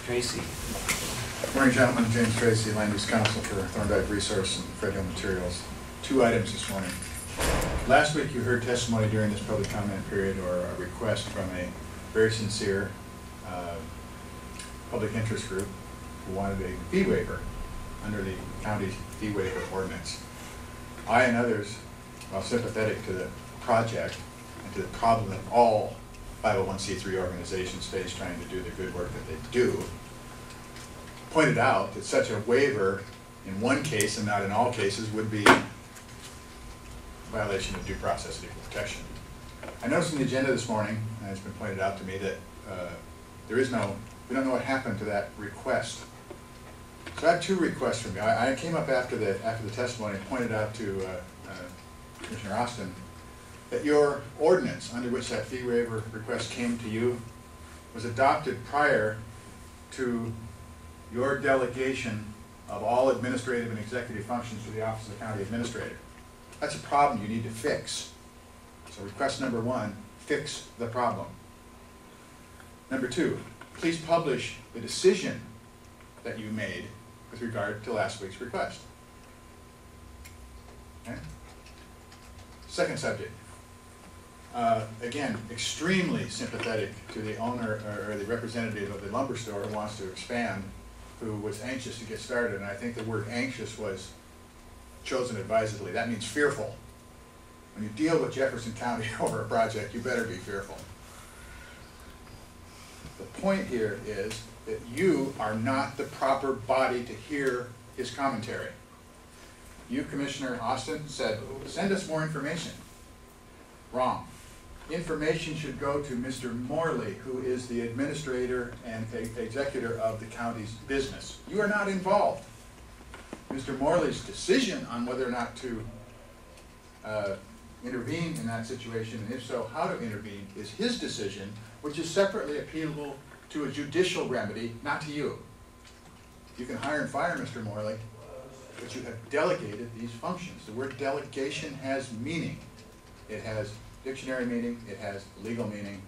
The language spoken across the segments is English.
Tracy. Good morning, gentlemen. James Tracy, Land Use Counsel for Thorndike Resource and Federal Materials. Two items this morning. Last week you heard testimony during this public comment period or a request from a very sincere public interest group who wanted a fee waiver under the county's fee waiver ordinance. I and others, while sympathetic to the project and to the problem that all 501c3 organizations face trying to do the good work that they do, pointed out that such a waiver in one case and not in all cases would be a violation of due process and equal protection. I noticed in the agenda this morning, and it's been pointed out to me, that we don't know what happened to that request. So I have two requests from you. I came up after the testimony and pointed out to Commissioner Austin that your ordinance under which that fee waiver request came to you was adopted prior to your delegation of all administrative and executive functions to the Office of the County Administrator. That's a problem you need to fix. So request number one, fix the problem. Number two, please publish the decision that you made with regard to last week's request. Okay? Second subject. Again, extremely sympathetic to the owner or the representative of the lumber store who wants to expand, who was anxious to get started, and I think the word anxious was chosen advisedly. That means fearful. When you deal with Jefferson County over a project, you better be fearful. The point here is that you are not the proper body to hear his commentary. You, Commissioner Austin, said, send us more information. Wrong. Information should go to Mr. Morley, who is the administrator and executor of the county's business. You are not involved. Mr. Morley's decision on whether or not to intervene in that situation, and if so, how to intervene, is his decision, which is separately appealable to a judicial remedy, not to you. You can hire and fire Mr. Morley, but you have delegated these functions. The word delegation has meaning. It has dictionary meaning, it has legal meaning.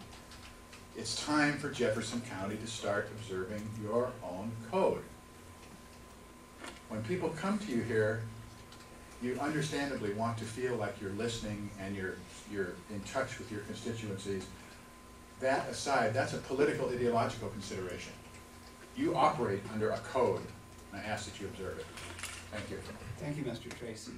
It's time for Jefferson County to start observing your own code. When people come to you here, you understandably want to feel like you're listening and you're in touch with your constituencies. That aside, that's a political ideological consideration. You operate under a code, and I ask that you observe it. Thank you. Thank you, Mr. Tracy.